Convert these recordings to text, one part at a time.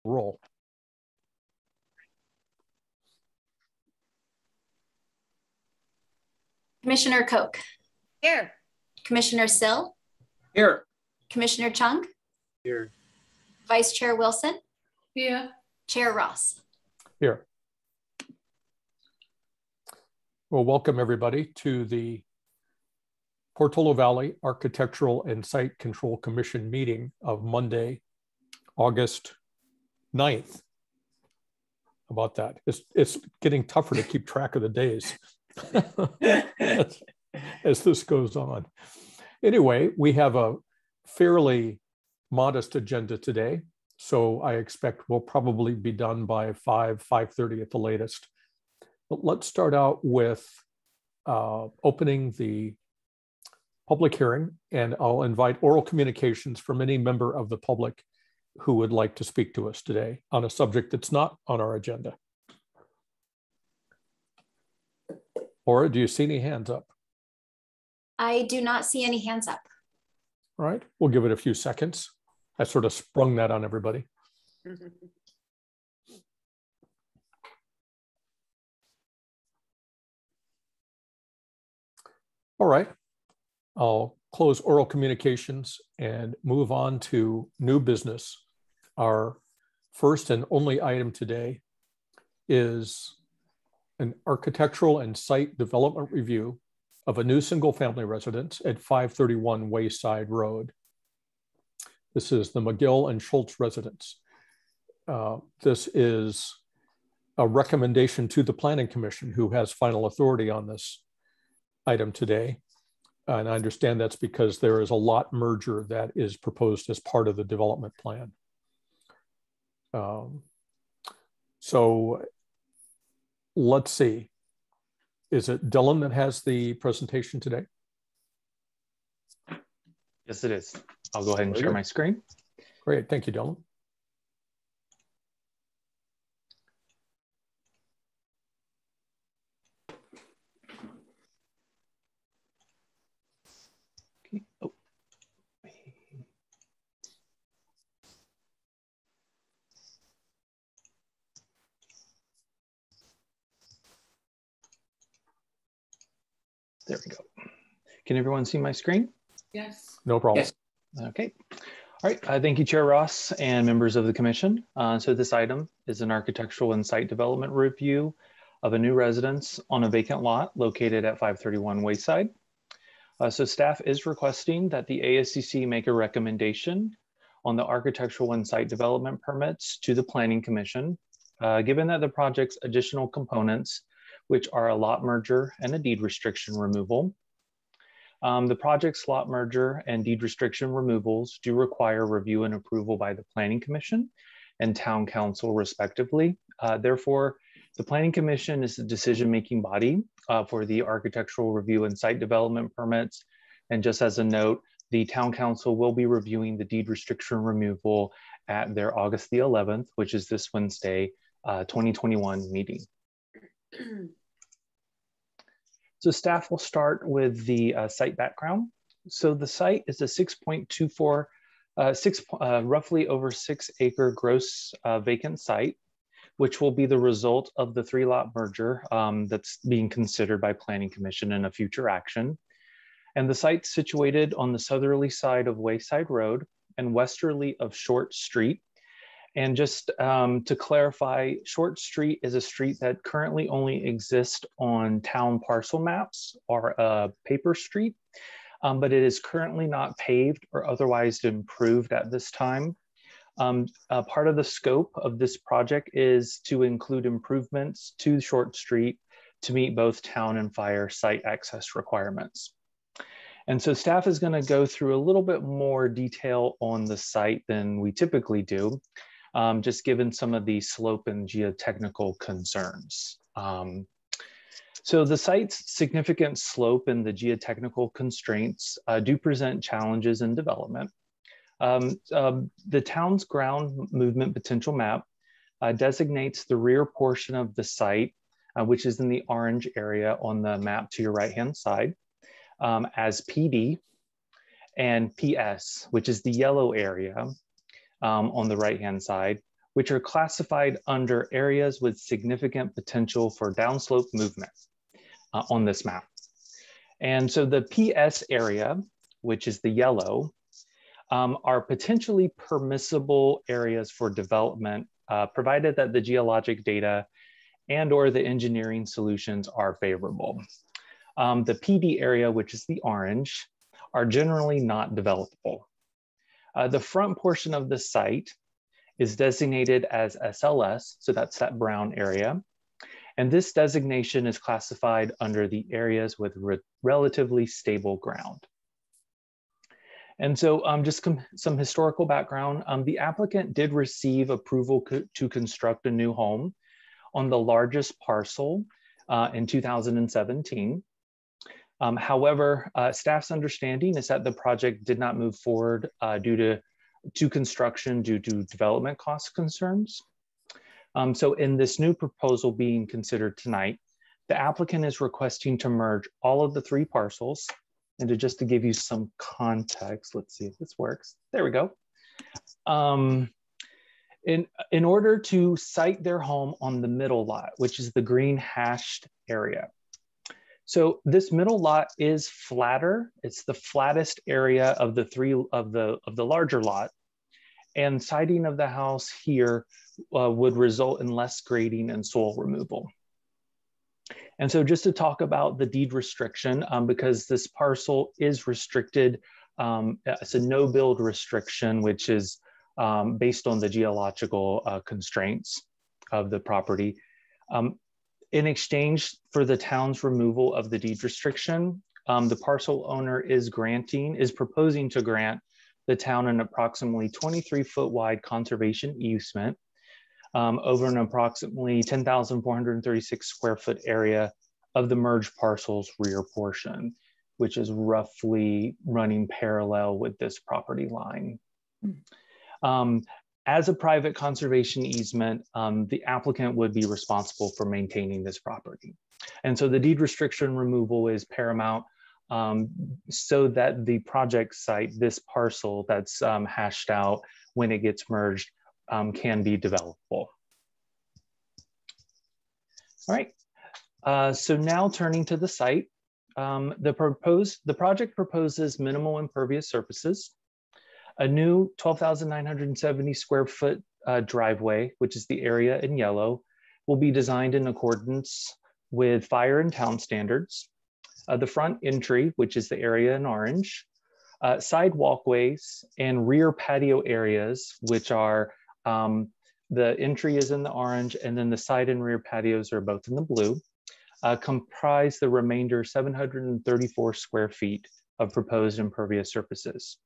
roll. Commissioner Koch. Here. Commissioner Sill. Here. Commissioner Chung. Here. Vice Chair Wilson. Here. Chair Ross. Here. Well, welcome everybody to the Portola Valley Architectural and Site Control Commission meeting of Monday, August 9th. How about that? It's getting tougher to keep track of the days as this goes on. Anyway, we have a fairly modest agenda today, so I expect we'll probably be done by 5:30 at the latest. But let's start out with opening the public hearing, and I'll invite oral communications from any member of the public who would like to speak to us today on a subject that's not on our agenda. Laura, do you see any hands up? I do not see any hands up. All right, we'll give it a few seconds. I sort of sprung that on everybody. All right, I'll close oral communications and move on to new business. Our first and only item today is an architectural and site development review of a new single-family residence at 531 Wayside Road. This is the McGill and Schultz residence. This is a recommendation to the Planning Commission, who has final authority on this item today. And I understand that's because there is a lot merger that is proposed as part of the development plan. So let's see. Is it Dylan that has the presentation today? Yes, it is. I'll go ahead and share my screen. Great, thank you, Dylan. Okay. Oh. There we go. Can everyone see my screen? Yes. No problem. Yes. Okay. All right. Thank you, Chair Ross and members of the commission. So this item is an architectural and site development review of a new residence on a vacant lot located at 531 Wayside. So staff is requesting that the ASCC make a recommendation on the architectural and site development permits to the Planning Commission, given that the project's additional components, which are a lot merger and a deed restriction removal. The project's lot merger and deed restriction removals do require review and approval by the Planning Commission and Town Council respectively. Therefore, the Planning Commission is the decision-making body for the architectural review and site development permits. And just as a note, the Town Council will be reviewing the deed restriction removal at their August the 11th, which is this Wednesday, 2021 meeting. So staff will start with the site background. So the site is a 6.24, roughly over 6 acre gross vacant site, which will be the result of the 3-lot merger that's being considered by Planning Commission in a future action. And the site's situated on the southerly side of Wayside Road and westerly of Short Street. And just to clarify, Short Street is a street that currently only exists on town parcel maps or a paper street, but it is currently not paved or otherwise improved at this time. Part of the scope of this project is to include improvements to Short Street to meet both town and fire site access requirements. And so staff is going to go through a little bit more detail on the site than we typically do. Just given some of the slope and geotechnical concerns. So the site's significant slope and the geotechnical constraints do present challenges in development. The town's ground movement potential map designates the rear portion of the site, which is in the orange area on the map to your right-hand side, as PD, and PS, which is the yellow area on the right-hand side, which are classified under areas with significant potential for downslope movement on this map. And so the PS area, which is the yellow, are potentially permissible areas for development, provided that the geologic data and/or the engineering solutions are favorable. The PD area, which is the orange, are generally not developable. The front portion of the site is designated as SLS, so that's that brown area. And this designation is classified under the areas with relatively stable ground. And so just some historical background, the applicant did receive approval to construct a new home on the largest parcel in 2017. However, staff's understanding is that the project did not move forward due to construction due to development cost concerns. So in this new proposal being considered tonight, the applicant is requesting to merge all of the 3 parcels. And just to give you some context, let's see if this works. There we go. In order to site their home on the middle lot, which is the green hashed area. So this middle lot is flatter. It's the flattest area of the 3 of the larger lot. And siting of the house here would result in less grading and soil removal. And so just to talk about the deed restriction, because this parcel is restricted, it's a no build restriction, which is based on the geological constraints of the property. In exchange for the town's removal of the deed restriction, the parcel owner is proposing to grant the town an approximately 23-foot wide conservation easement over an approximately 10,436 square foot area of the merged parcel's rear portion, which is roughly running parallel with this property line. As a private conservation easement, the applicant would be responsible for maintaining this property. And so the deed restriction removal is paramount so that the project site, this parcel that's hashed out when it gets merged, can be developable. All right, so now turning to the site, the project proposes minimal impervious surfaces, a new 12,970 square foot driveway, which is the area in yellow, will be designed in accordance with fire and town standards. The front entry, which is the area in orange, side walkways and rear patio areas, which are the entry is in the orange and then the side and rear patios are both in the blue, comprise the remainder 734 square feet of proposed impervious surfaces.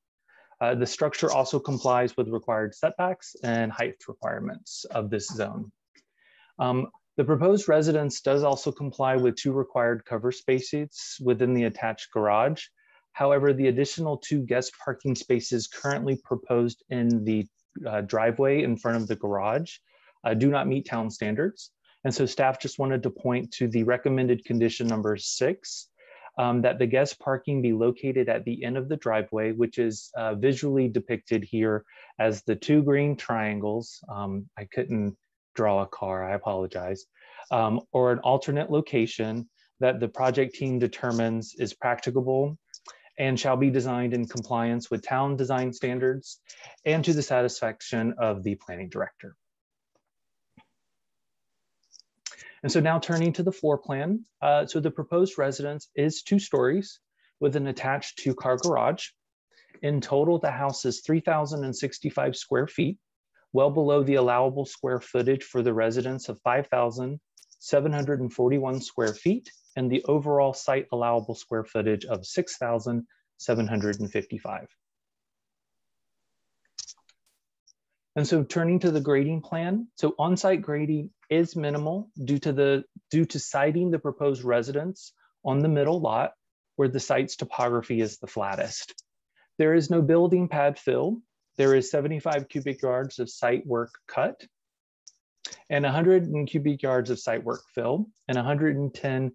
The structure also complies with required setbacks and height requirements of this zone. The proposed residence does also comply with 2 required cover spaces within the attached garage. However, the additional 2 guest parking spaces currently proposed in the driveway in front of the garage do not meet town standards. And so staff just wanted to point to the recommended condition number 6, that the guest parking be located at the end of the driveway, which is visually depicted here as the 2 green triangles. I couldn't draw a car, I apologize, or an alternate location that the project team determines is practicable and shall be designed in compliance with town design standards and to the satisfaction of the planning director. And so now turning to the floor plan. So the proposed residence is 2 stories with an attached 2-car garage. In total, the house is 3,065 square feet, well below the allowable square footage for the residence of 5,741 square feet and the overall site allowable square footage of 6,755. And so turning to the grading plan, so on-site grading is minimal due to siting the proposed residence on the middle lot where the site's topography is the flattest. There is no building pad fill. There is 75 cubic yards of site work cut and 100 cubic yards of site work fill and 110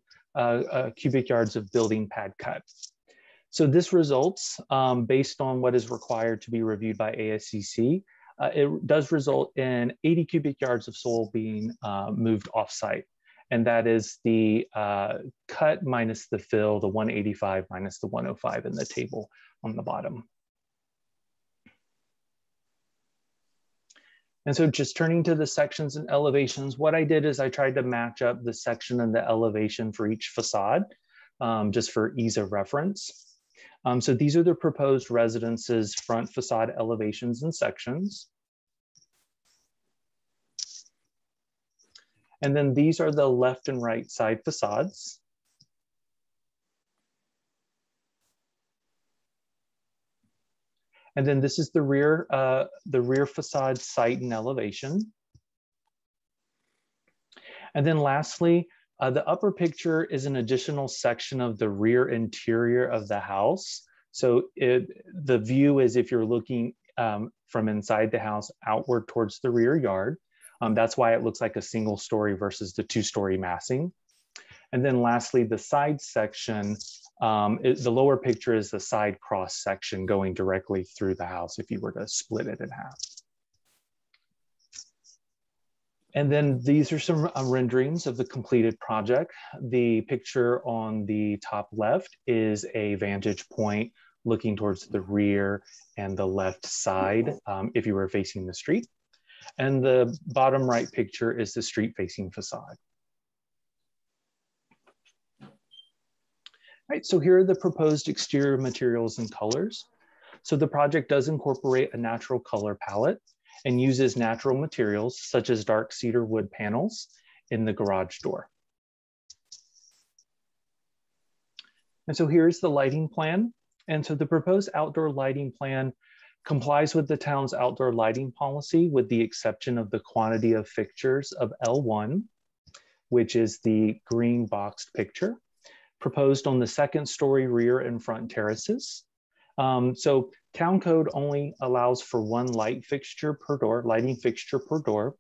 cubic yards of building pad cut. So this results based on what is required to be reviewed by ASCC it does result in 80 cubic yards of soil being moved off-site. And that is the cut minus the fill, the 185 minus the 105 in the table on the bottom. And so just turning to the sections and elevations, what I did is I tried to match up the section and the elevation for each facade, just for ease of reference. So these are the proposed residences' front facade elevations and sections. And then these are the left and right side facades. And then this is the rear facade site and elevation. And then lastly, the upper picture is an additional section of the rear interior of the house. So the view is if you're looking from inside the house outward towards the rear yard. That's why it looks like a single story versus the 2-story massing. And then lastly, the side section, the lower picture is the side cross section going directly through the house if you were to split it in half. And then these are some renderings of the completed project. The picture on the top left is a vantage point looking towards the rear and the left side if you were facing the street. And the bottom right picture is the street facing facade. All right, so here are the proposed exterior materials and colors. So the project does incorporate a natural color palette and uses natural materials such as dark cedar wood panels in the garage door. And so here's the lighting plan. And so the proposed outdoor lighting plan complies with the town's outdoor lighting policy with the exception of the quantity of fixtures of L1, which is the green boxed picture, proposed on the 2nd story rear and front terraces. So town code only allows for 1 light fixture per door, lighting fixture per door.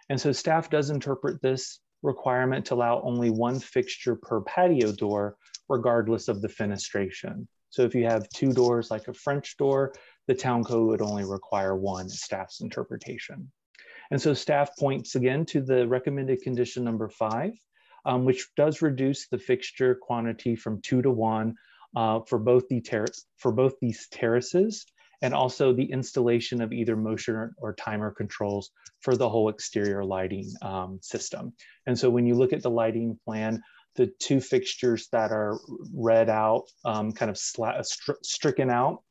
And so staff does interpret this requirement to allow only 1 fixture per patio door, regardless of the fenestration. So if you have 2 doors like a French door, the town code would only require 1 in staff's interpretation. And so staff points again to the recommended condition number 5, which does reduce the fixture quantity from 2 to 1 for both these terraces, and also the installation of either motion or timer controls for the whole exterior lighting system. And so when you look at the lighting plan, the 2 fixtures that are read out, kind of stricken out,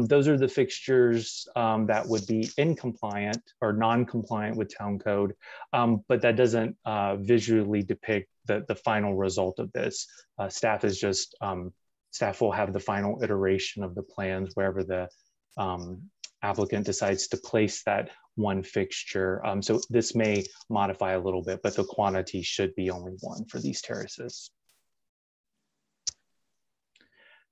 those are the fixtures that would be incompliant or non-compliant with town code, but that doesn't visually depict the final result of this. Staff will have the final iteration of the plans wherever the applicant decides to place that 1 fixture. So this may modify a little bit, but the quantity should be only 1 for these terraces.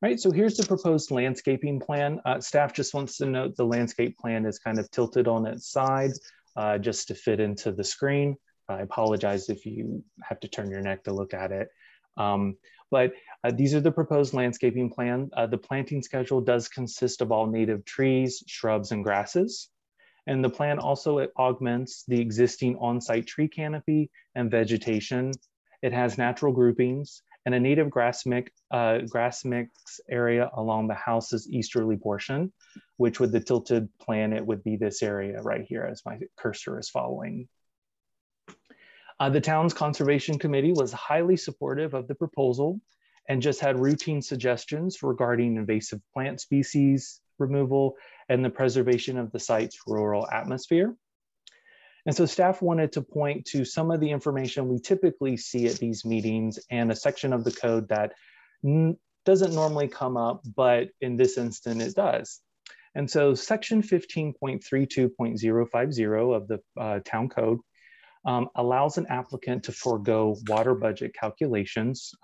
Right, so here's the proposed landscaping plan. Staff just wants to note the landscape plan is kind of tilted on its side just to fit into the screen. I apologize if you have to turn your neck to look at it. But these are the proposed landscaping plan. The planting schedule does consist of all native trees, shrubs, and grasses. And the plan also augments the existing on-site tree canopy and vegetation. It has natural groupings and a native grass mix area along the house's easterly portion, which with the tilted plan, it would be this area right here as my cursor is following. The town's conservation committee was highly supportive of the proposal and just had routine suggestions regarding invasive plant species removal and the preservation of the site's rural atmosphere. And so staff wanted to point to some of the information we typically see at these meetings and a section of the code that doesn't normally come up, but in this instance it does. And so section 15.32.050 of the town code allows an applicant to forego water budget calculations,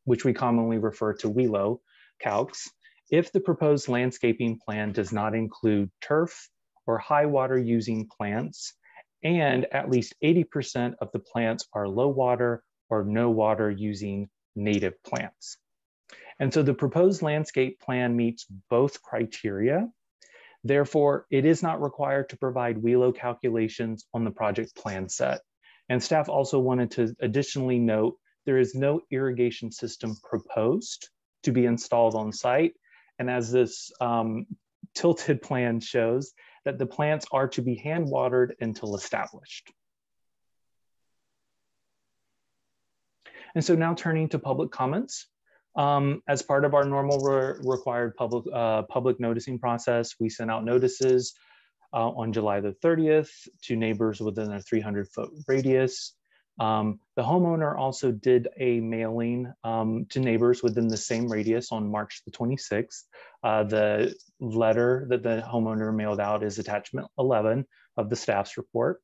which we commonly refer to WELO calcs, if the proposed landscaping plan does not include turf or high water using plants, and at least 80% of the plants are low water or no water using native plants. And so the proposed landscape plan meets both criteria. Therefore, it is not required to provide WELO calculations on the project plan set. And staff also wanted to additionally note there is no irrigation system proposed to be installed on site. And as this tilted plan shows, that the plants are to be hand watered until established. And so now turning to public comments. As part of our normal required public noticing process, we sent out notices on July the 30th to neighbors within a 300-foot radius. The homeowner also did a mailing to neighbors within the same radius on March the 26th. The letter that the homeowner mailed out is attachment 11 of the staff's report.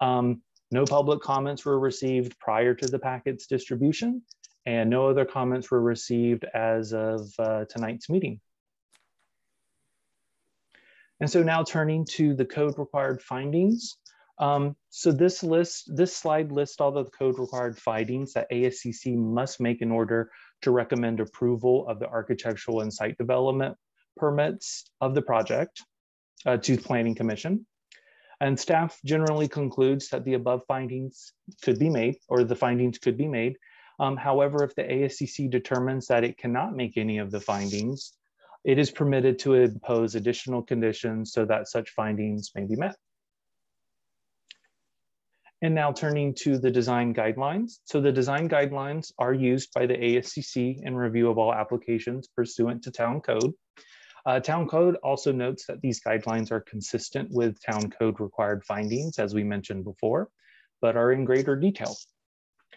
No public comments were received prior to the packet's distribution, and no other comments were received as of tonight's meeting. And so now turning to the code required findings. So this slide lists all the code required findings that ASCC must make in order to recommend approval of the architectural and site development permits of the project to the Planning Commission. And staff generally concludes that the above findings could be made, or the findings could be made. However, if the ASCC determines that it cannot make any of the findings, it is permitted to impose additional conditions so that such findings may be met. And now turning to the design guidelines. So the design guidelines are used by the ASCC in review of all applications pursuant to town code. Town code also notes that these guidelines are consistent with town code required findings, as we mentioned before, but are in greater detail.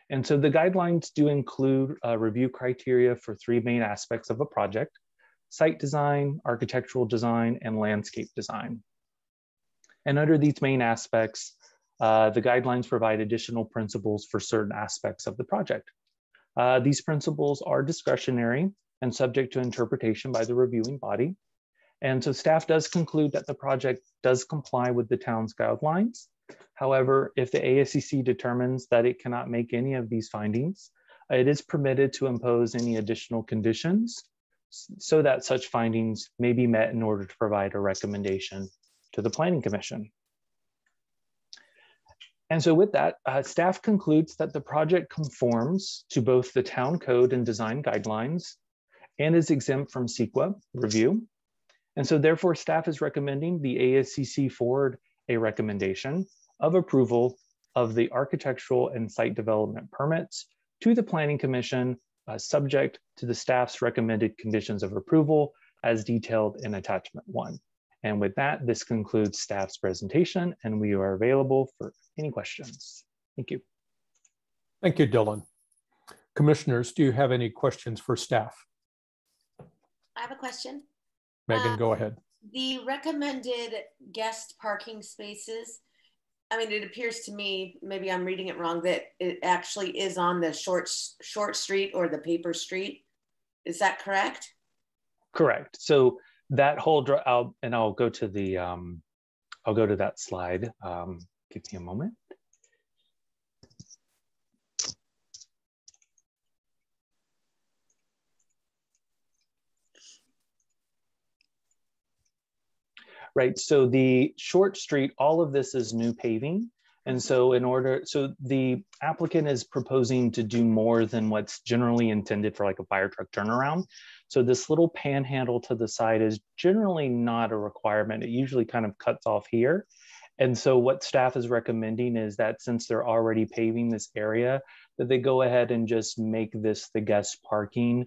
And so the guidelines do include review criteria for three main aspects of a project: site design, architectural design, and landscape design. And under these main aspects, the guidelines provide additional principles for certain aspects of the project. These principles are discretionary and subject to interpretation by the reviewing body. And so staff does conclude that the project does comply with the town's guidelines. However, if the ASCC determines that it cannot make any of these findings, it is permitted to impose any additional conditions so that such findings may be met in order to provide a recommendation to the Planning Commission. And so with that, staff concludes that the project conforms to both the town code and design guidelines and is exempt from CEQA review. And so therefore staff is recommending the ASCC forward a recommendation of approval of the architectural and site development permits to the Planning Commission, subject to the staff's recommended conditions of approval as detailed in attachment 1. And with that, this concludes staff's presentation, and we are available for any questions. Thank you. Thank you, Dylan. Commissioners, do you have any questions for staff? I have a question. Megan, go ahead. The recommended guest parking spaces, I mean, it appears to me, maybe I'm reading it wrong, that it actually is on the short street or the paper street. Is that correct? Correct. So that whole, I'll go to the, I'll go to that slide. Give me a moment. Right, so the short street, all of this is new paving. And so the applicant is proposing to do more than what's generally intended for like a fire truck turnaround. So this little panhandle to the side is generally not a requirement. It usually kind of cuts off here. And so what staff is recommending is that since they're already paving this area, that they go ahead and just make this the guest parking.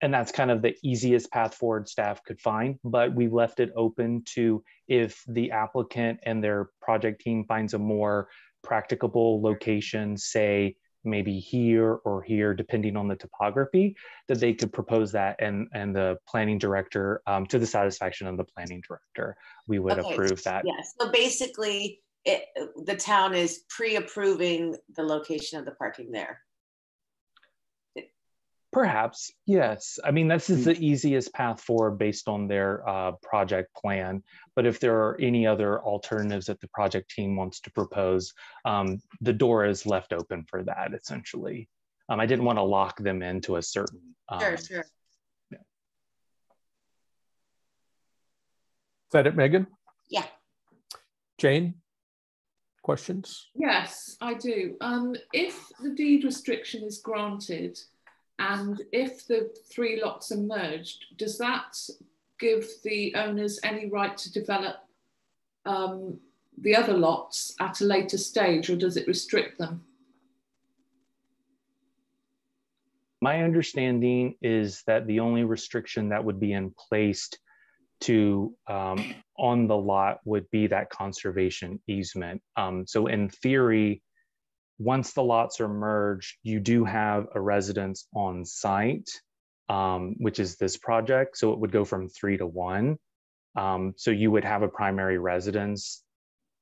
And that's kind of the easiest path forward staff could find, but we left it open to if the applicant and their project team finds a more practicable location, say maybe here or here, depending on the topography, that they could propose that and the planning director, to the satisfaction of the planning director, we would approve that. Yeah, so basically the town is pre-approving the location of the parking there. Perhaps, yes. I mean, this is the easiest path forward based on their project plan. But if there are any other alternatives that the project team wants to propose, the door is left open for that, essentially. I didn't want to lock them into a certain... Sure. Yeah. that it, Megan? Yeah. Jane, questions? Yes, I do. If the deed restriction is granted and if the 3 lots are merged, does that give the owners any right to develop the other lots at a later stage, or does it restrict them? My understanding is that the only restriction that would be in place to on the lot would be that conservation easement. So in theory, once the lots are merged, you do have a residence on site, which is this project. So it would go from 3 to 1. So you would have a primary residence.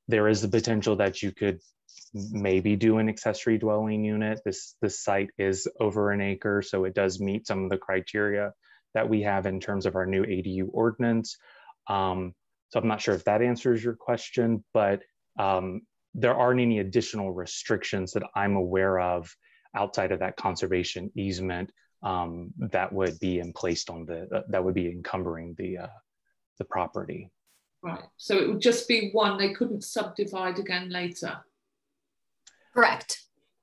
There is the potential that you could maybe do an accessory dwelling unit. This site is over an acre, so it does meet some of the criteria that we have in terms of our new ADU ordinance. So I'm not sure if that answers your question, but there aren't any additional restrictions that I'm aware of outside of that conservation easement that would be in placed on that would be encumbering the property. Right, so it would just be one, they couldn't subdivide again later? Correct.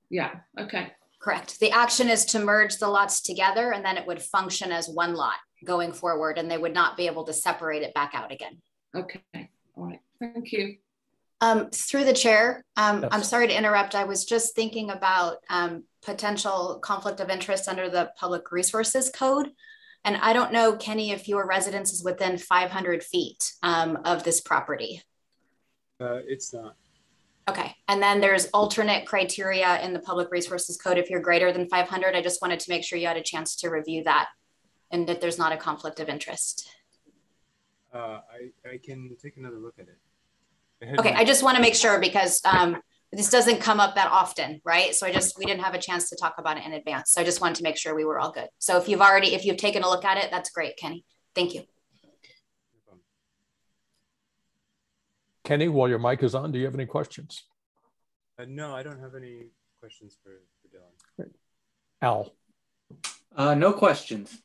Yeah, okay. Correct. The action is to merge the lots together, and then it would function as one lot going forward, and they would not be able to separate it back out again. Okay, all right, thank you. Through the chair, Yes. I'm sorry to interrupt. I was just thinking about potential conflict of interest under the Public Resources Code. And I don't know, Kenny, if your residence is within 500 feet of this property. It's not. Okay, and then there's alternate criteria in the Public Resources Code if you're greater than 500. I just wanted to make sure you had a chance to review that and that there's not a conflict of interest. I can take another look at it. Okay, I just want to make sure because this doesn't come up that often, right? So we didn't have a chance to talk about it in advance. So I just wanted to make sure we were all good. So if you've taken a look at it, that's great, Kenny. Thank you. Kenny, while your mic is on, do you have any questions? No, I don't have any questions for Dylan. Great. Al. No questions.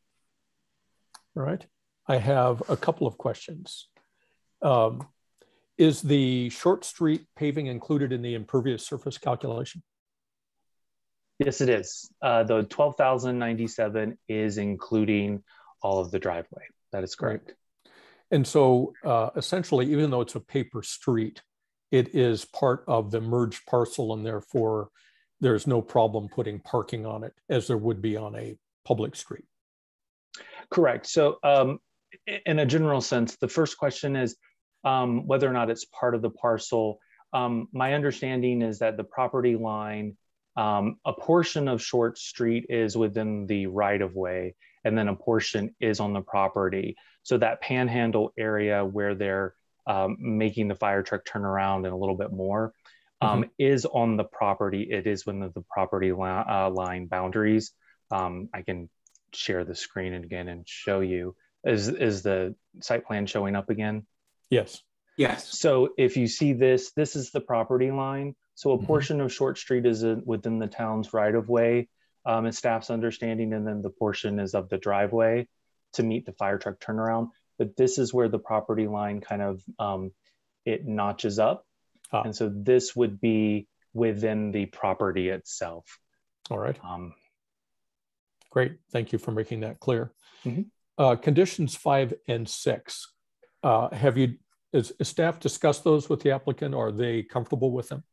All right. I have a couple of questions. Is the short street paving included in the impervious surface calculation? Yes, it is. The 12,097 is including all of the driveway. That is correct. Right. And so essentially, even though it's a paper street, it is part of the merged parcel, and therefore there's no problem putting parking on it as there would be on a public street. Correct. So in a general sense, the first question is whether or not it's part of the parcel. My understanding is that the property line, a portion of Short Street is within the right of way, and then a portion is on the property. So that panhandle area where they're making the fire truck turn around and a little bit more is on the property. It is within the property line boundaries. I can share the screen again and show you. Is the site plan showing up again? Yes. Yes. So if you see this is the property line. So a portion of Short Street is within the town's right of way, and staff's understanding, and then the portion is of the driveway to meet the fire truck turnaround. But this is where the property line kind of, it notches up. And so this would be within the property itself. All right. Great. Thank you for making that clear. Mm-hmm. Conditions 5 and 6, has staff discussed those with the applicant, or are they comfortable with them?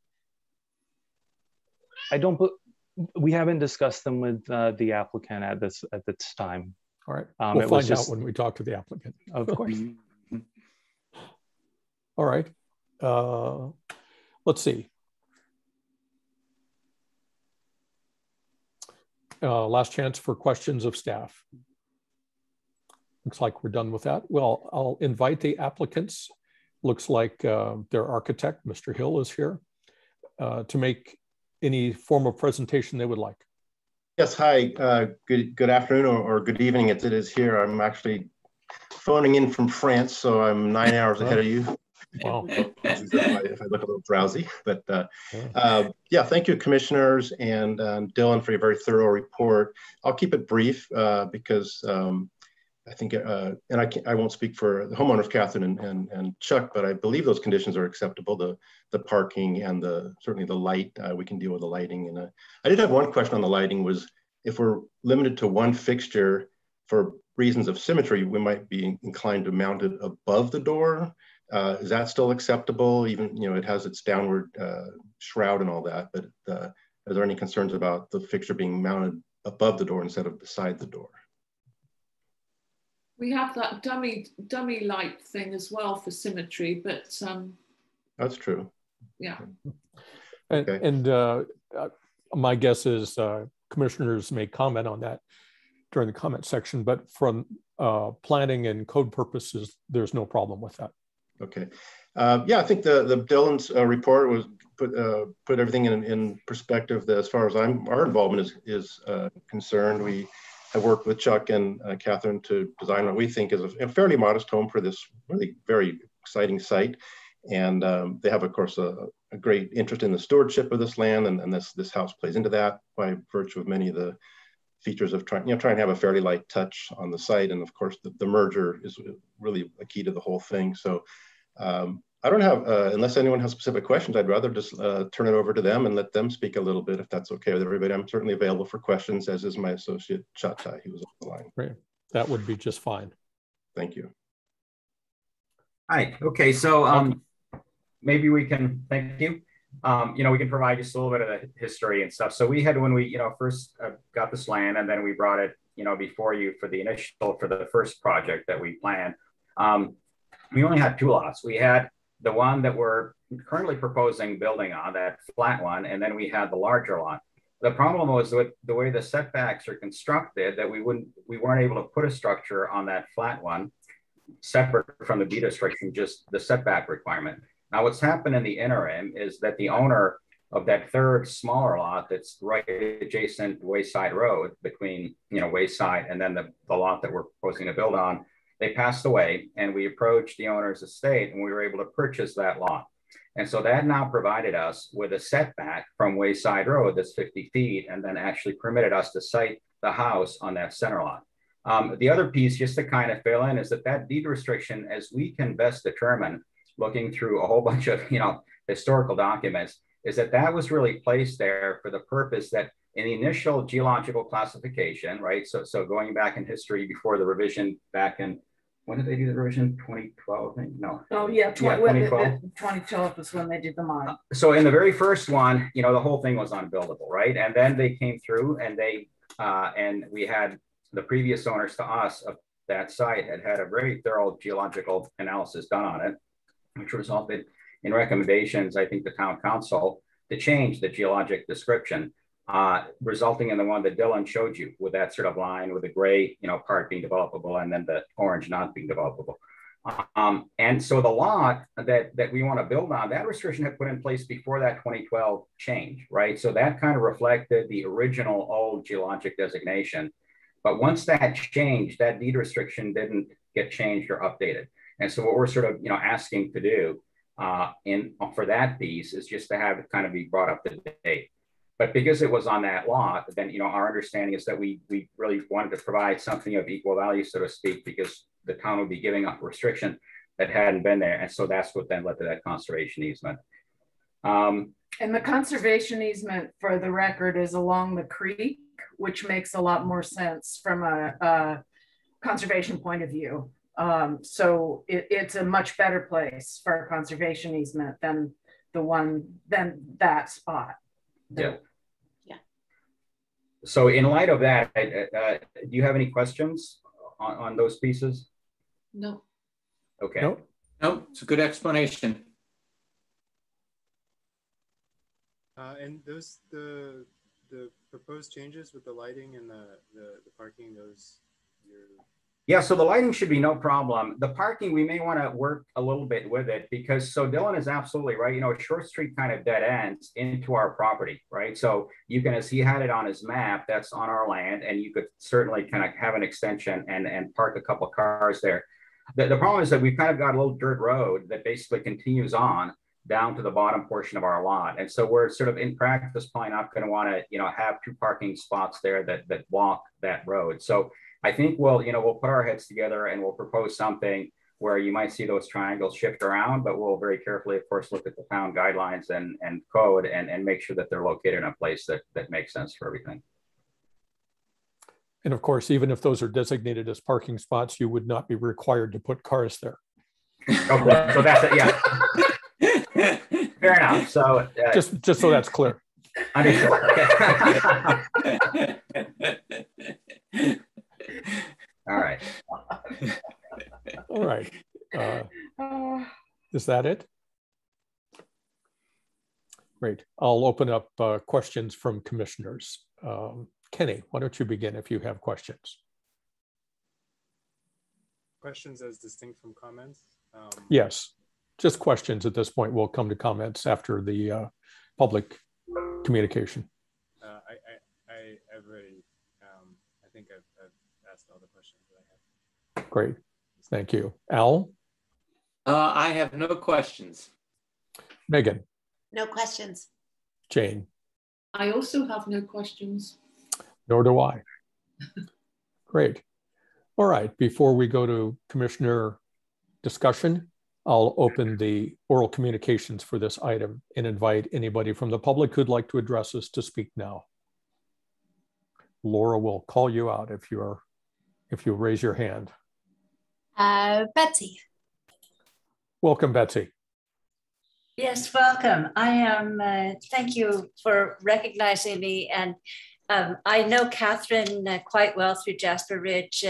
We haven't discussed them with the applicant at this time. All right. We'll find out when we talk to the applicant. Of course. All right. Let's see. Last chance for questions of staff. Looks like we're done with that. Well, I'll invite the applicants. Looks like their architect, Mr. Hill, is here to make any form of presentation they would like. Yes, hi, good afternoon or good evening as it is here. I'm actually phoning in from France, so I'm 9 hours ahead of you. Wow. If I look a little drowsy, but yeah, thank you, commissioners, and Dylan, for your very thorough report. I'll keep it brief because I think, and I won't speak for the homeowners, Catherine and Chuck, but I believe those conditions are acceptable. The parking and certainly the light, we can deal with the lighting. And I did have one question on the lighting, was if we're limited to one fixture for reasons of symmetry, we might be inclined to mount it above the door. Is that still acceptable? Even, it has its downward shroud and all that, but are there any concerns about the fixture being mounted above the door instead of beside the door? We have that dummy light thing as well for symmetry, but that's true. Yeah. And my guess is commissioners may comment on that during the comment section, but from planning and code purposes, there's no problem with that. Okay. Yeah, I think the Dylan's report was put everything in perspective. That as far as our involvement is concerned, we have worked with Chuck and Catherine to design what we think is a fairly modest home for this really very exciting site. And they have, of course, a great interest in the stewardship of this land, and this house plays into that by virtue of many of the features of trying to have a fairly light touch on the site. And of course, the merger is really a key to the whole thing. So I don't have, unless anyone has specific questions, I'd rather just turn it over to them and let them speak a little bit, if that's okay with everybody. I'm certainly available for questions, as is my associate Chatai, who was on the line. Great. That would be just fine. Thank you. Hi. Okay. So maybe we can, thank you. We can provide just a little bit of the history and stuff. So we had, when we, first got this land, and then we brought it, before you for the first project that we planned, we only had two lots. We had the one that we're currently proposing building on, that flat one, and then we had the larger lot. The problem was with the way the setbacks are constructed, that we weren't able to put a structure on that flat one separate from the deed restriction, just the setback requirement. Now, what's happened in the interim is that the owner of that third smaller lot that's right adjacent to Wayside Road, between Wayside and then the lot that we're proposing to build on, they passed away, and we approached the owner's estate, and we were able to purchase that lot. And so that now provided us with a setback from Wayside Road that's 50 feet, and then actually permitted us to site the house on that center lot. The other piece, just to kind of fill in, is that deed restriction, as we can best determine, looking through a whole bunch of historical documents, is that was really placed there for the purpose that in the initial geological classification, right? So going back in history before the revision back in, when did they do the revision? 2012, I think? No. Oh yeah, 2012. 2012 was when they did the mine. So in the very first one, the whole thing was unbuildable, right? And then they came through, and and we had the previous owners to us of that site had a very thorough geological analysis done on it, which resulted in recommendations, I think, the town council to change the geologic description, resulting in the one that Dylan showed you, with that sort of line with the gray, part being developable, and then the orange not being developable. And so the lot that we want to build on, that restriction had put in place before that 2012 change, right? So that kind of reflected the original old geologic designation. But once that changed, that deed restriction didn't get changed or updated. And so what we're sort of, asking to do for that piece is just to have it kind of be brought up to date. But because it was on that lot, then, our understanding is that we really wanted to provide something of equal value, so to speak, because the town would be giving up a restriction that hadn't been there. And so that's what then led to that conservation easement. And the conservation easement, for the record, is along the creek, which makes a lot more sense from a conservation point of view. So it's a much better place for a conservation easement than that spot. Yeah. Yeah. So in light of that, do you have any questions on those pieces? No. Okay. No, it's a good explanation. And the proposed changes with the lighting and the parking, Yeah, so the lighting should be no problem. The parking, we may want to work a little bit with it, because so Dylan is absolutely right. Short Street kind of dead ends into our property, right? So you can, as he had it on his map, that's on our land, and you could certainly kind of have an extension and park a couple of cars there. The problem is that we've kind of got a little dirt road that basically continues on down to the bottom portion of our lot. And so we're sort of in practice probably not going to want to, have two parking spots there that block that road. So I think we'll put our heads together and we'll propose something where you might see those triangles shift around, but we'll very carefully, of course, look at the town guidelines and code and make sure that they're located in a place that makes sense for everything. And of course, even if those are designated as parking spots, you would not be required to put cars there. Okay, so that's it, yeah. Fair enough. So just so that's clear. Understood. Okay. All right. All right. Is that it? Great. I'll open up questions from commissioners. Kenny, why don't you begin if you have questions? Questions as distinct from comments? Yes, just questions at this point. We'll come to comments after the public communication. I've already, I think I've asked all the questions that I have. Great, thank you. Al? I have no questions. Megan? No questions. Jane? I also have no questions. Nor do I. Great. All right, before we go to commissioner discussion, I'll open the oral communications for this item and invite anybody from the public who'd like to address us to speak now. Laura will call you out if you raise your hand. Betsy. Welcome, Betsy. Yes, welcome. I am, thank you for recognizing me. And I know Catherine quite well through Jasper Ridge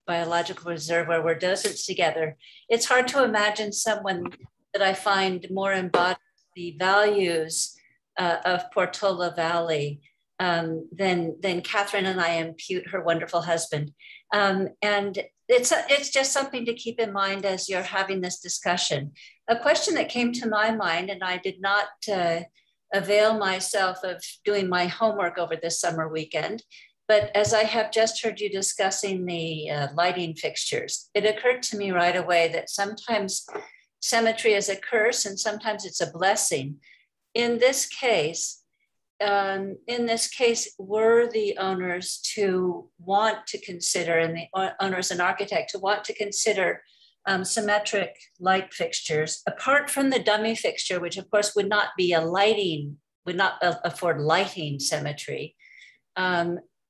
Biological Reserve, where we're docents together. It's hard to imagine someone that I find more embodies the values of Portola Valley than Catherine and I impute her wonderful husband. And it's just something to keep in mind as you're having this discussion. A question that came to my mind, and I did not avail myself of doing my homework over this summer weekend, but as I have just heard you discussing the lighting fixtures, it occurred to me right away that sometimes symmetry is a curse and sometimes it's a blessing. In this case, were the owners to want to consider, and the owners and architect to want to consider symmetric light fixtures, apart from the dummy fixture, which of course would not afford lighting symmetry.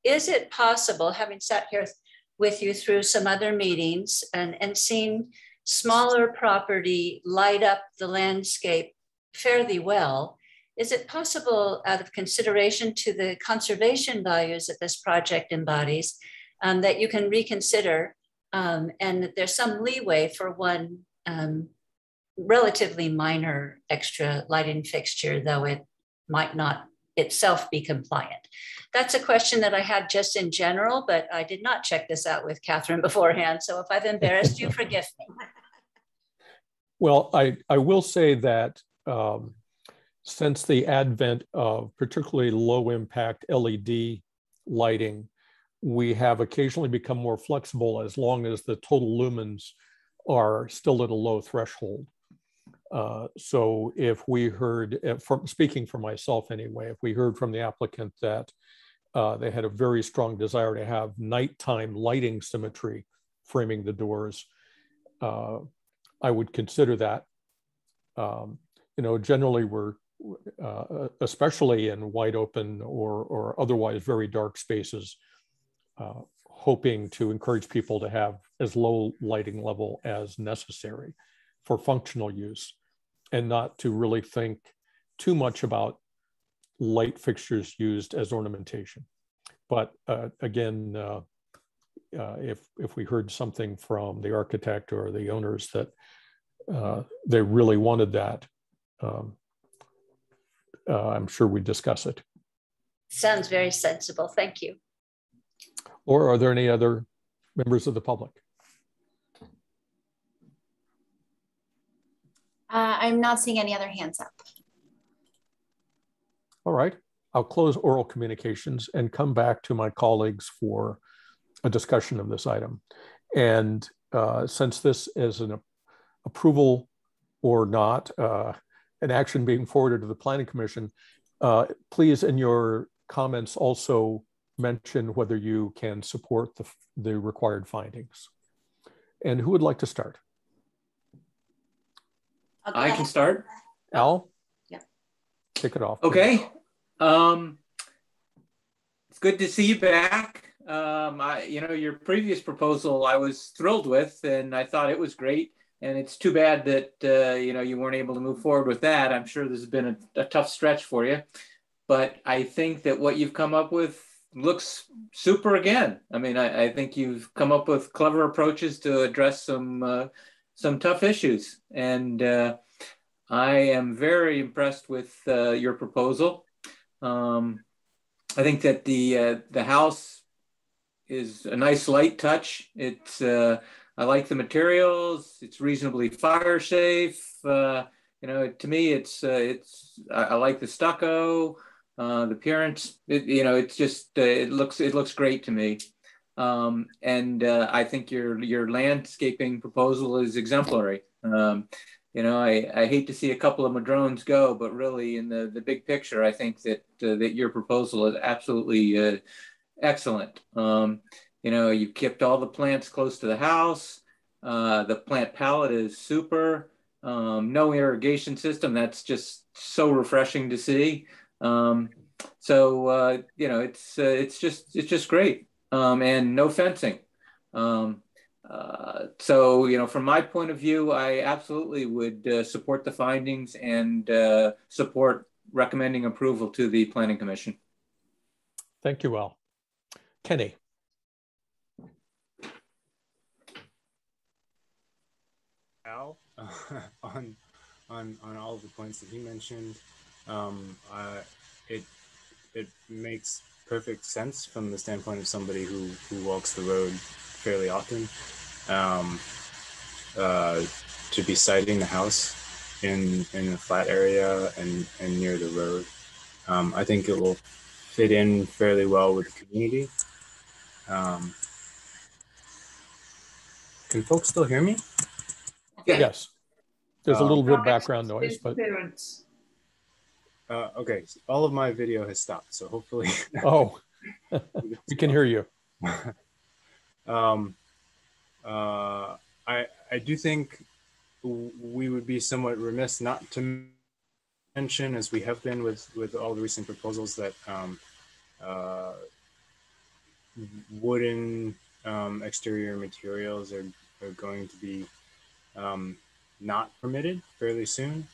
Is it possible, having sat here with you through some other meetings and seen smaller property light up the landscape fairly well, is it possible, out of consideration to the conservation values that this project embodies, that you can reconsider and that there's some leeway for one relatively minor extra lighting fixture, though it might not itself be compliant? That's a question that I had just in general, but I did not check this out with Catherine beforehand. So if I've embarrassed you, forgive me. Well, I will say that since the advent of particularly low impact LED lighting, we have occasionally become more flexible as long as the total lumens are still at a low threshold. So if we heard, speaking for myself anyway, if we heard from the applicant that they had a very strong desire to have nighttime lighting symmetry framing the doors, I would consider that. Generally we're, especially in wide open or otherwise very dark spaces, hoping to encourage people to have as low lighting level as necessary for functional use, and not to really think too much about light fixtures used as ornamentation. But again, if we heard something from the architect or the owners that they really wanted that, I'm sure we'd discuss it. Sounds very sensible. Thank you. Or are there any other members of the public? I'm not seeing any other hands up. All right, I'll close oral communications and come back to my colleagues for a discussion of this item. And since this is an approval or not, an action being forwarded to the Planning Commission, please in your comments also mention whether you can support the required findings. And who would like to start? I can start. Al? Yeah. Kick it off. Okay. It's good to see you back. Your previous proposal I was thrilled with, and I thought it was great. And it's too bad that you weren't able to move forward with that. I'm sure this has been a tough stretch for you, but I think that what you've come up with looks super again. I mean, I think you've come up with clever approaches to address some tough issues, and I am very impressed with your proposal. I think that the house is a nice light touch. It's I like the materials. It's reasonably fire safe. To me, I like the stucco, the appearance. It looks great to me. I think your landscaping proposal is exemplary. I hate to see a couple of madrones go, but really in the big picture, I think that your proposal is absolutely excellent. You kept all the plants close to the house. The plant palette is super. No irrigation system. That's just so refreshing to see. It's just great. And no fencing. From my point of view, I absolutely would support the findings and support recommending approval to the Planning Commission. Thank you, Al. Kenny. Al, on all of the points that he mentioned, it makes perfect sense from the standpoint of somebody who walks the road fairly often, to be siting the house in a flat area and near the road. I think it will fit in fairly well with the community. Can folks still hear me? Yeah. Yes. There's a little bit of background noise, but okay. So all of my video has stopped, so hopefully. Oh, we can hear you. I do think we would be somewhat remiss not to mention, as we have been with all the recent proposals, that wooden exterior materials are going to be not permitted fairly soon.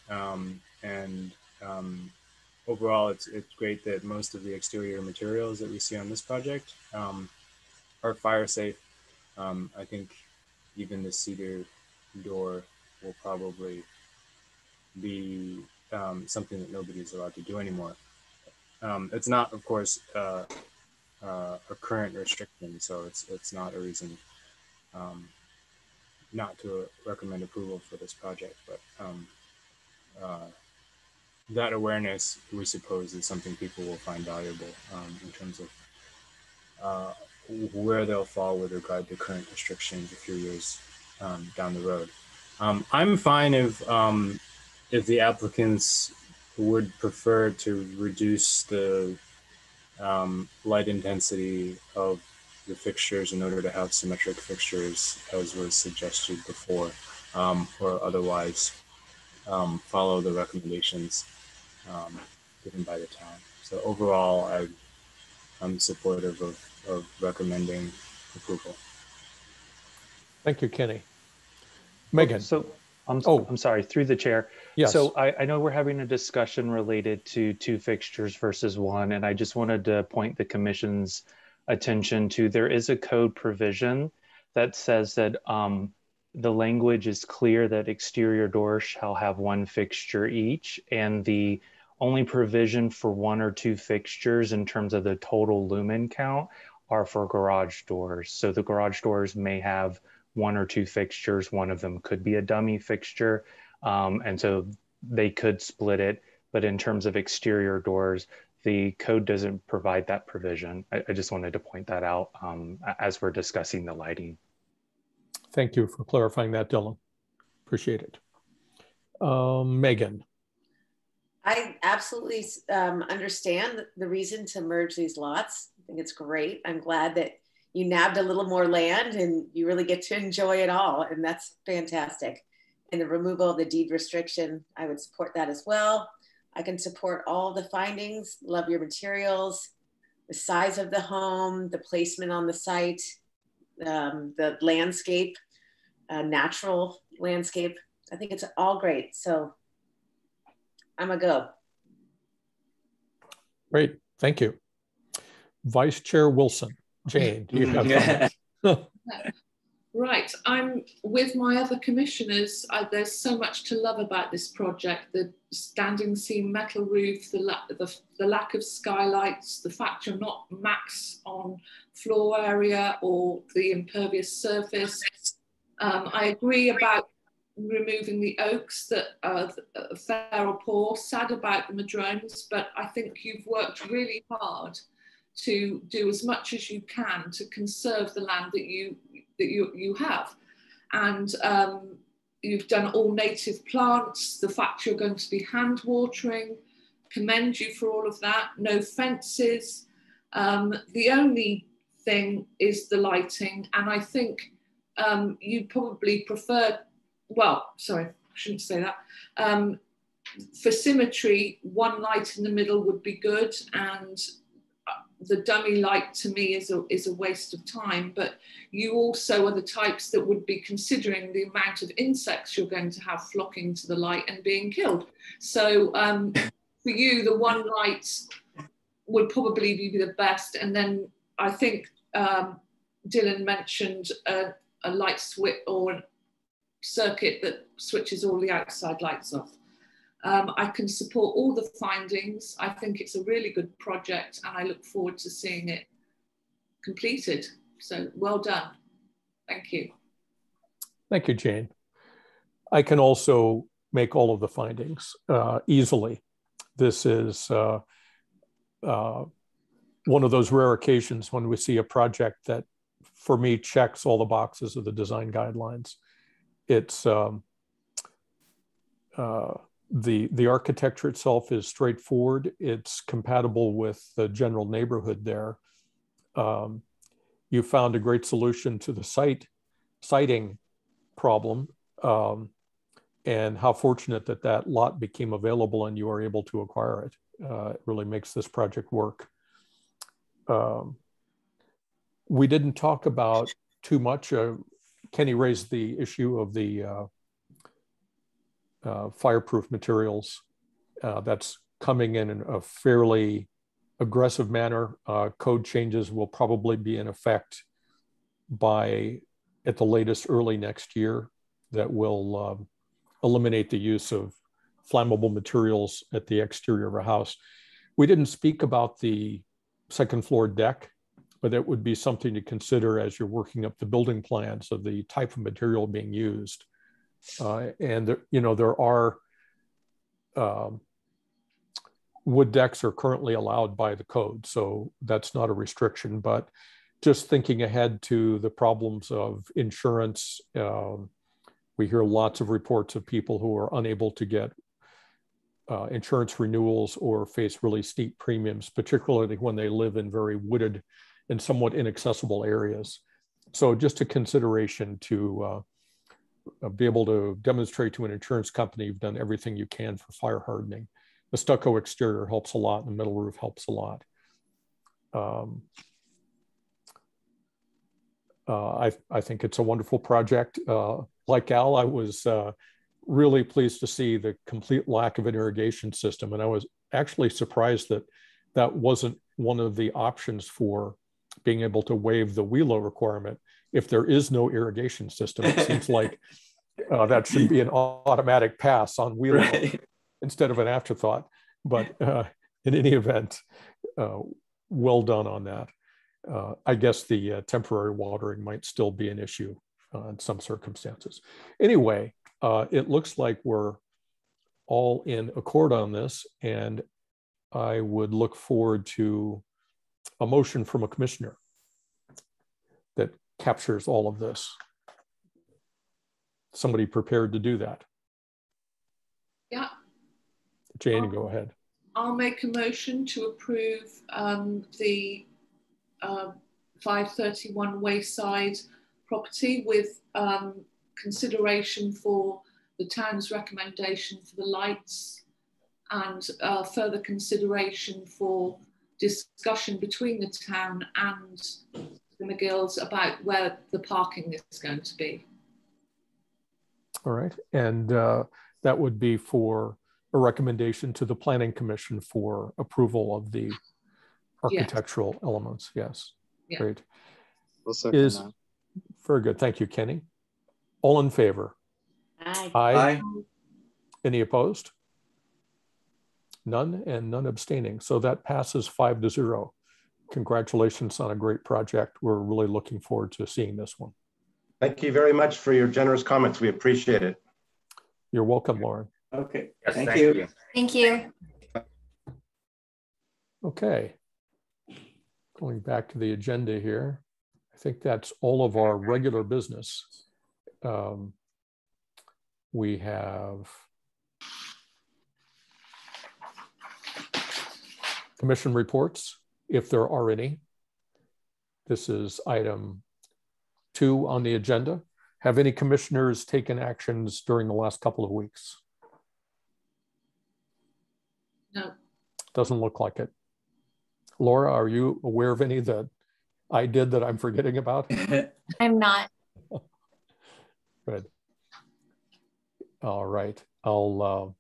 Overall, it's great that most of the exterior materials that we see on this project are fire safe. I think even the cedar door will probably be something that nobody's allowed to do anymore. It's not, of course, a current restriction, so it's not a reason not to recommend approval for this project, but that awareness, we suppose, is something people will find valuable in terms of where they'll fall with regard to current restrictions a few years down the road. I'm fine if the applicants would prefer to reduce the light intensity of the fixtures in order to have symmetric fixtures, as was suggested before, or otherwise follow the recommendations given by the town. So overall, I'm supportive of recommending approval. Thank you, Kenny. Megan. So I'm sorry, through the chair. Yes. So I know we're having a discussion related to 2 fixtures versus 1, and I just wanted to point the commission's attention to, there is a code provision that says that the language is clear that exterior doors shall have 1 fixture each, and the only provision for 1 or 2 fixtures in terms of the total lumen count are for garage doors. So the garage doors may have 1 or 2 fixtures. One of them could be a dummy fixture. And so they could split it. But in terms of exterior doors, the code doesn't provide that provision. I just wanted to point that out as we're discussing the lighting. Thank you for clarifying that, Dylan. Appreciate it. Megan. I absolutely understand the reason to merge these lots. I think it's great. I'm glad that you nabbed a little more land and you really get to enjoy it all. And that's fantastic. And the removal of the deed restriction, I would support that as well. I can support all the findings, love your materials, the size of the home, the placement on the site, the landscape, natural landscape. I think it's all great. So I'm a go. Great, thank you. Vice Chair Wilson. Jane, do you have comments? Right, I'm with my other commissioners. There's so much to love about this project. The standing seam metal roof, the lack of skylights, the fact you're not max on floor area or the impervious surface. I agree about removing the oaks that are fair or poor. Sad about the madrones, but I think you've worked really hard to do as much as you can to conserve the land that you have. And you've done all native plants, the fact you're going to be hand watering, commend you for all of that, no fences. The only thing is the lighting, and I think you'd probably prefer, well, sorry, I shouldn't say that. For symmetry, one light in the middle would be good, and the dummy light to me is a waste of time, but you also are the types that would be considering the amount of insects you're going to have flocking to the light and being killed. So for you, the one light would probably be the best. And then I think Dylan mentioned a light switch or a circuit that switches all the outside lights off. I can support all the findings. I think it's a really good project and I look forward to seeing it completed. So well done. Thank you. Thank you, Jane. I can also make all of the findings easily. This is one of those rare occasions when we see a project that, for me, checks all the boxes of the design guidelines. It's the architecture itself is straightforward. It's compatible with the general neighborhood there. You found a great solution to the siting problem, and how fortunate that that lot became available and you were able to acquire it. It really makes this project work. We didn't talk about too much. Kenny raised the issue of the fireproof materials. That's coming in a fairly aggressive manner. Code changes will probably be in effect by, at the latest, early next year, that will eliminate the use of flammable materials at the exterior of a house. We didn't speak about the second floor deck, but it would be something to consider as you're working up the building plans of the type of material being used. And there are wood decks are currently allowed by the code, so that's not a restriction. But just thinking ahead to the problems of insurance, we hear lots of reports of people who are unable to get insurance renewals or face really steep premiums, particularly when they live in very wooded and somewhat inaccessible areas. So just a consideration to be able to demonstrate to an insurance company you've done everything you can for fire hardening. The stucco exterior helps a lot, and the metal roof helps a lot. I think it's a wonderful project. Like Al, I was really pleased to see the complete lack of an irrigation system, and I was actually surprised that that wasn't one of the options for being able to waive the WELO requirement. If there is no irrigation system, it seems like that should be an automatic pass on WELO, right, instead of an afterthought. But in any event, well done on that. I guess the temporary watering might still be an issue in some circumstances. Anyway, it looks like we're all in accord on this, and I would look forward to a motion from a commissioner that captures all of this. Somebody prepared to do that? Yeah. Jane, go ahead. I'll make a motion to approve the 531 Wayside property with consideration for the town's recommendation for the lights and further consideration for discussion between the town and the McGills about where the parking is going to be. All right, and that would be for a recommendation to the Planning Commission for approval of the architectural elements. Yes, great. Very good. Thank you, Kenny. All in favor? Aye. Aye. Any opposed? None, and none abstaining. So that passes 5-0. Congratulations on a great project. We're really looking forward to seeing this one. Thank you very much for your generous comments. We appreciate it. You're welcome, Lauren. Okay. Yes, thank you. Thank you. Okay. Going back to the agenda here, I think that's all of our regular business. We have commission reports, if there are any. This is item 2 on the agenda. Have any commissioners taken actions during the last couple of weeks? No. Doesn't look like it. Laura, are you aware of any that I did that I'm forgetting about? I'm not. Good. All right. I'll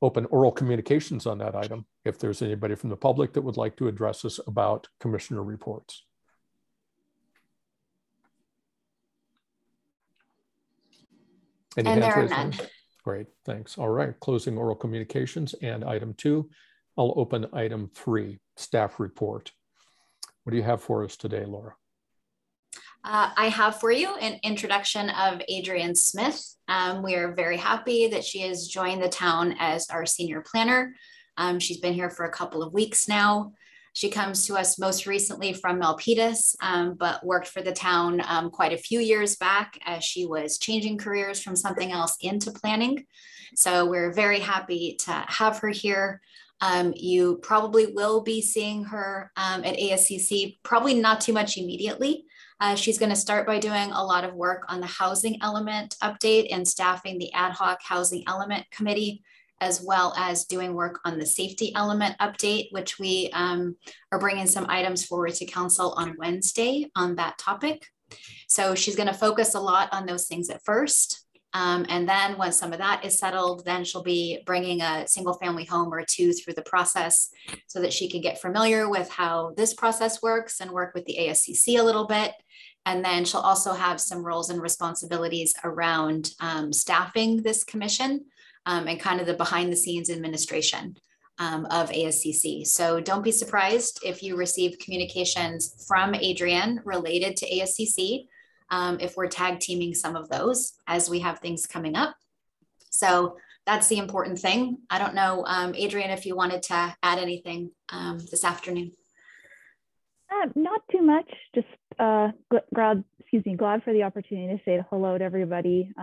open oral communications on that item if there's anybody from the public that would like to address us about commissioner reports. Any And hands there are raised? none. Great, thanks. All right, closing oral communications and item 2. I'll open item 3, staff report. What do you have for us today, Laura? I have for you an introduction of Adrienne Smith. We are very happy that she has joined the town as our senior planner. She's been here for a couple of weeks now. She comes to us most recently from Milpitas, but worked for the town quite a few years back as she was changing careers from something else into planning. So we're very happy to have her here. You probably will be seeing her at ASCC, probably not too much immediately. She's going to start by doing a lot of work on the housing element update and staffing the ad hoc housing element committee, as well as doing work on the safety element update, which we are bringing some items forward to council on Wednesday on that topic. So she's going to focus a lot on those things at first. And then once some of that is settled, then she'll be bringing a single family home or 2 through the process so that she can get familiar with how this process works and work with the ASCC a little bit. And then she'll also have some roles and responsibilities around staffing this commission and kind of the behind the scenes administration of ASCC. So don't be surprised if you receive communications from Adrienne related to ASCC. If we're tag teaming some of those as we have things coming up. So that's the important thing. I don't know, Adrienne, if you wanted to add anything this afternoon. Not too much, just glad for the opportunity to say hello to everybody.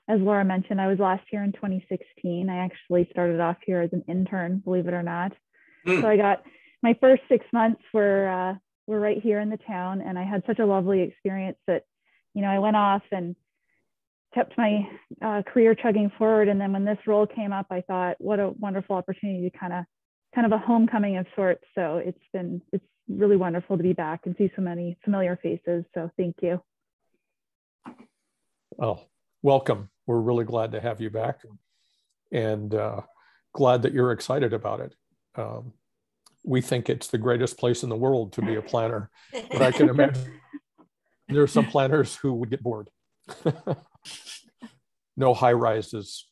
As Laura mentioned, I was last here in 2016. I actually started off here as an intern, believe it or not. So I got my first 6 months were right here in the town, and I had such a lovely experience that, you know, I went off and kept my career chugging forward. And then when this role came up, I thought, what a wonderful opportunity to kind of a homecoming of sorts. So it's really wonderful to be back and see so many familiar faces. So thank you. Oh, welcome. We're really glad to have you back, and glad that you're excited about it. We think it's the greatest place in the world to be a planner, but I can imagine there are some planners who would get bored. No high rises.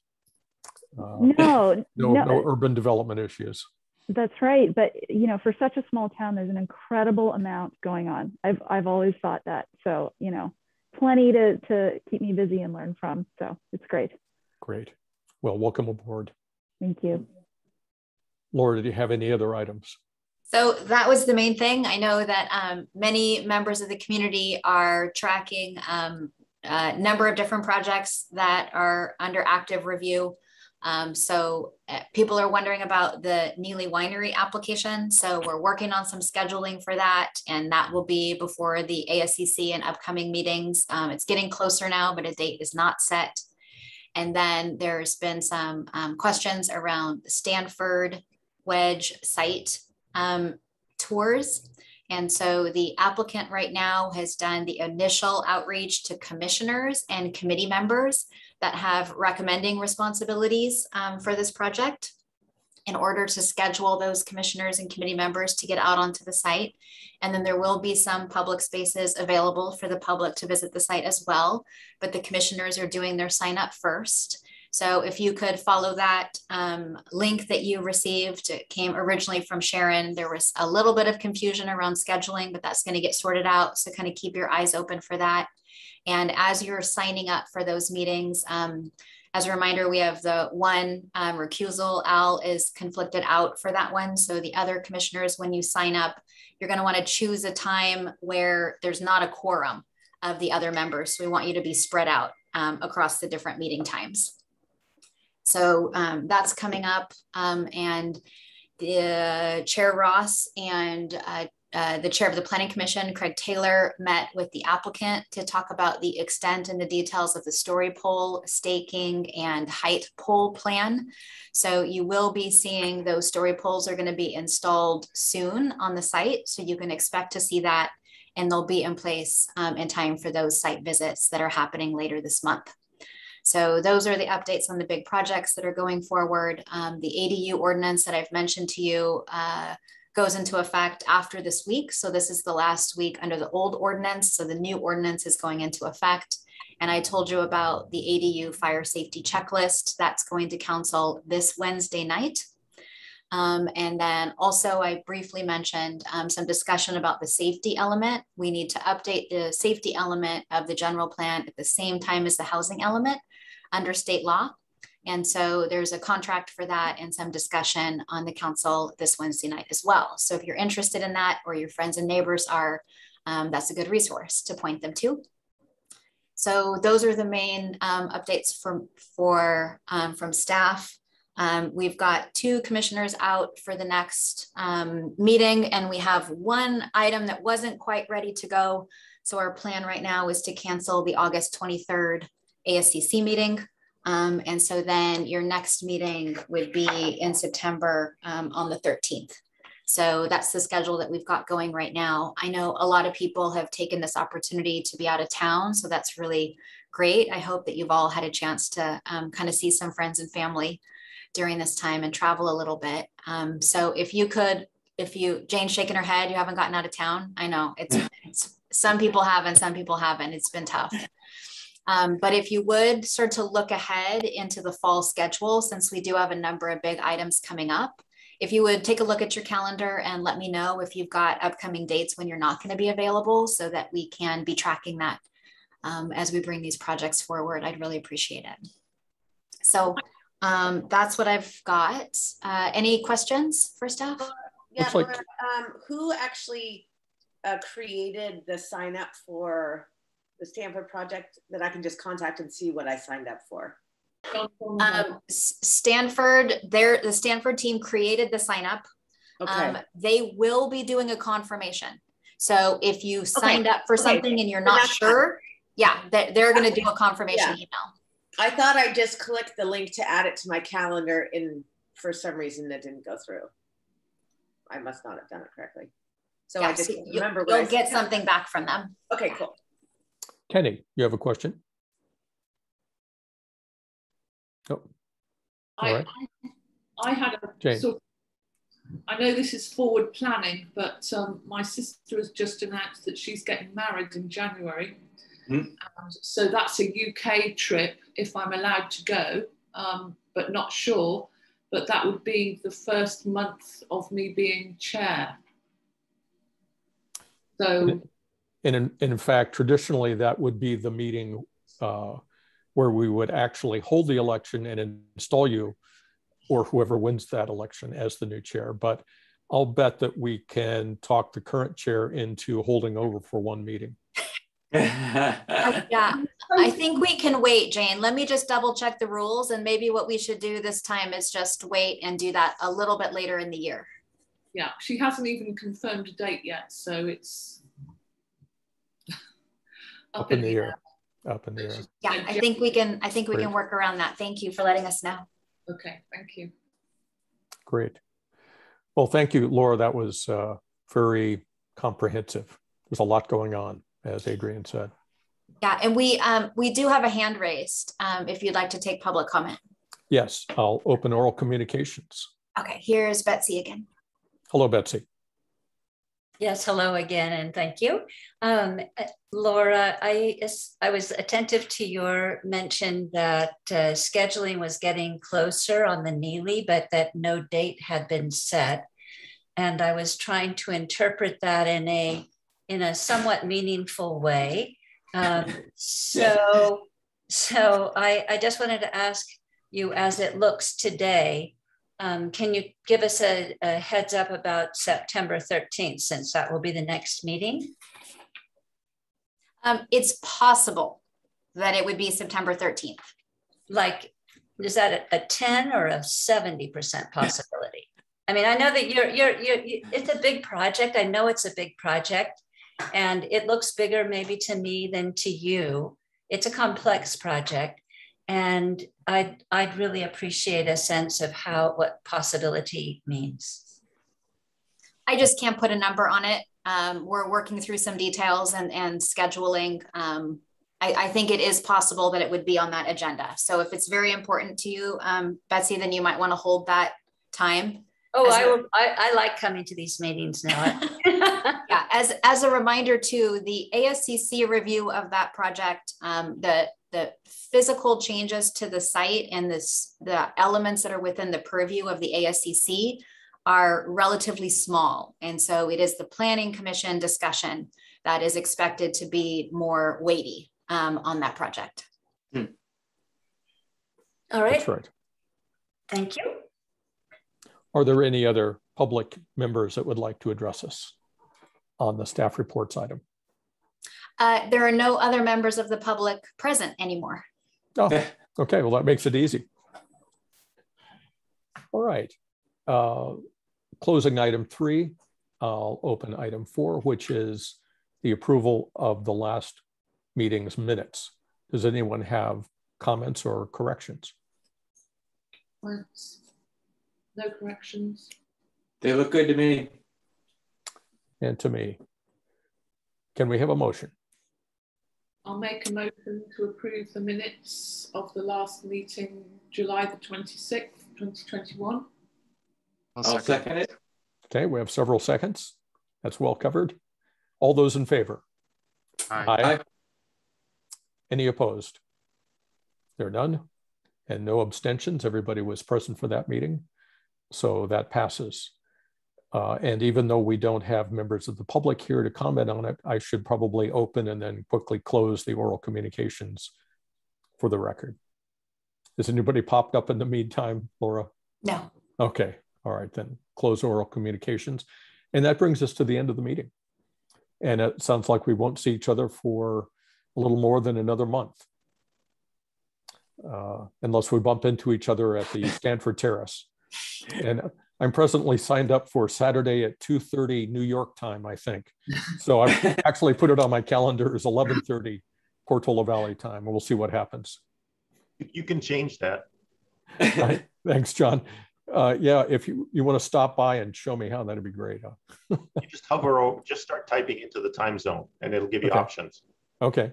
No urban development issues. That's right. But, you know, for such a small town, there's an incredible amount going on. I've always thought that. So, you know, plenty to keep me busy and learn from. So it's great. Great. Well, welcome aboard. Thank you. Laura, do you have any other items? So that was the main thing. I know that many members of the community are tracking a number of different projects that are under active review. So people are wondering about the Neely Winery application. So we're working on some scheduling for that, and that will be before the ASCC and upcoming meetings. It's getting closer now, but a date is not set. And then there's been some questions around the Stanford Wedge site tours. And so the applicant right now has done the initial outreach to commissioners and committee members that have recommending responsibilities for this project in order to schedule those commissioners and committee members to get out onto the site. And then there will be some public spaces available for the public to visit the site as well, but the commissioners are doing their sign up first. So if you could follow that link that you received, it came originally from Sharon. There was a little bit of confusion around scheduling, but that's going to get sorted out. So kind of keep your eyes open for that. And as you're signing up for those meetings, as a reminder, we have the one recusal. Al is conflicted out for that one. So the other commissioners, when you sign up, you're going to want to choose a time where there's not a quorum of the other members. So we want you to be spread out across the different meeting times. So that's coming up, and the Chair Ross and the Chair of the Planning Commission, Craig Taylor, met with the applicant to talk about the extent and the details of the story pole, staking, and height pole plan. So you will be seeing those story poles are going to be installed soon on the site. So you can expect to see that, and they'll be in place in time for those site visits that are happening later this month. So those are the updates on the big projects that are going forward. The ADU ordinance that I've mentioned to you goes into effect after this week. So this is the last week under the old ordinance. So the new ordinance is going into effect. And I told you about the ADU fire safety checklist that's going to council this Wednesday night. And then also I briefly mentioned some discussion about the safety element. We need to update the safety element of the general plan at the same time as the housing element under state law. And so there's a contract for that and some discussion on the council this Wednesday night as well. So if you're interested in that, or your friends and neighbors are, that's a good resource to point them to. So those are the main updates from staff. We've got 2 commissioners out for the next meeting, and we have one item that wasn't quite ready to go. So our plan right now is to cancel the August 23rd ASCC meeting. And so then your next meeting would be in September on the 13th. So that's the schedule that we've got going right now. I know a lot of people have taken this opportunity to be out of town, so that's really great. I hope that you've all had a chance to kind of see some friends and family during this time and travel a little bit. So if you could, Jane's shaking her head, you haven't gotten out of town. I know it's some people have and some people haven't. It's been tough. But if you would start to look ahead into the fall schedule, since we do have a number of big items coming up, if you would take a look at your calendar and let me know if you've got upcoming dates when you're not going to be available, so that we can be tracking that as we bring these projects forward, I'd really appreciate it. So that's what I've got. Any questions for staff? Yeah, who actually created the sign up for the Stanford project that I can just contact and see what I signed up for? Stanford, the Stanford team created the sign up. Okay. They will be doing a confirmation. So if you signed up for something and you're not sure, yeah, they're going to do a confirmation email. I thought I just clicked the link to add it to my calendar, and for some reason that didn't go through. I must not have done it correctly. So yeah, I just remember. You'll get something back from them. Okay, cool. Kenny, you have a question? Oh, all right. I had a sort of, I know this is forward planning, but my sister has just announced that she's getting married in January. So that's a UK trip if I'm allowed to go, but not sure. But that would be the first month of me being chair. So, and in fact, traditionally that would be the meeting where we would actually hold the election and install you, or whoever wins that election, as the new chair. But I'll bet that we can talk the current chair into holding over for one meeting. Yeah, I think we can wait, Jane. Let me just double check the rules, and maybe what we should do this time is just wait and do that a little bit later in the year. Yeah, she hasn't even confirmed a date yet, so it's up in the air. Up in the air. Yeah, I think we can work around that. Thank you for letting us know. Okay, thank you. Great. Well, thank you, Laura. That was very comprehensive. There's a lot going on, as Adrienne said. Yeah, and we do have a hand raised if you'd like to take public comment. Yes, I'll open oral communications. Okay, here's Betsy again. Hello, Betsy. Yes, hello again, and thank you. Laura, I was attentive to your mention that scheduling was getting closer on the Neely, but that no date had been set. And I was trying to interpret that in a somewhat meaningful way. So I just wanted to ask you, as it looks today, can you give us a heads up about September 13th, since that will be the next meeting? It's possible that it would be September 13th. Like, is that a 10 or a 70% possibility? I mean, I know that it's a big project. I know it's a big project, and it looks bigger maybe to me than to you. It's a complex project. And I'd really appreciate a sense of what possibility means. I just can't put a number on it. We're working through some details and scheduling. I think it is possible that it would be on that agenda. So if it's very important to you, Betsy, then you might want to hold that time. Oh, I like coming to these meetings now. Yeah, as a reminder too, the ASCC review of that project, the physical changes to the site and the elements that are within the purview of the ASCC are relatively small. And so it is the Planning Commission discussion that is expected to be more weighty on that project. All right. That's right. Thank you. Are there any other public members that would like to address us on the staff reports item? There are no other members of the public present anymore. Oh, okay. Well, that makes it easy. All right. Closing item 3, I'll open item 4, which is the approval of the last meeting's minutes. Does anyone have comments or corrections? No corrections. They look good to me. And to me. Can we have a motion? I'll make a motion to approve the minutes of the last meeting, July the 26th, 2021. I'll second it. Okay, we have several seconds. That's well covered. All those in favor? Aye. Aye. Any opposed? There are none. And no abstentions. Everybody was present for that meeting. So that passes. And even though we don't have members of the public here to comment on it, I should probably open and then quickly close the oral communications for the record. Has anybody popped up in the meantime, Laura? No. Okay. All right, then close oral communications. And that brings us to the end of the meeting. And it sounds like we won't see each other for a little more than another month. Unless we bump into each other at the Stanford Terrace. And I'm presently signed up for Saturday at 2:30 New York time, I think. So I've actually put it on my calendar as 11:30 Portola Valley time, and we'll see what happens. You can change that. Thanks, John. Yeah, if you want to stop by and show me how, that'd be great. You just hover over, just start typing into the time zone, and it'll give you options. Okay,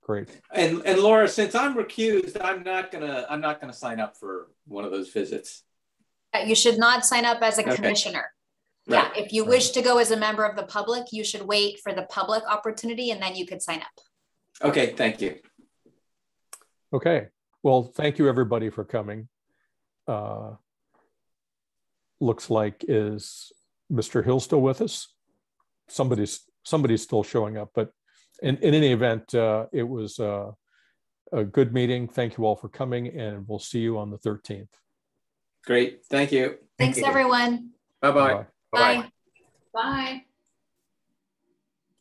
great. And Laura, since I'm recused, I'm not gonna sign up for one of those visits. You should not sign up as a commissioner. Right. Yeah, if you wish to go as a member of the public, you should wait for the public opportunity and then you could sign up. Okay, thank you. Okay, well, thank you everybody for coming. Looks like, is Mr. Hill still with us? Somebody's still showing up, but in any event, it was a good meeting. Thank you all for coming, and we'll see you on the 13th. Great, thank you. Thanks, everyone. Bye-bye. Bye. Bye.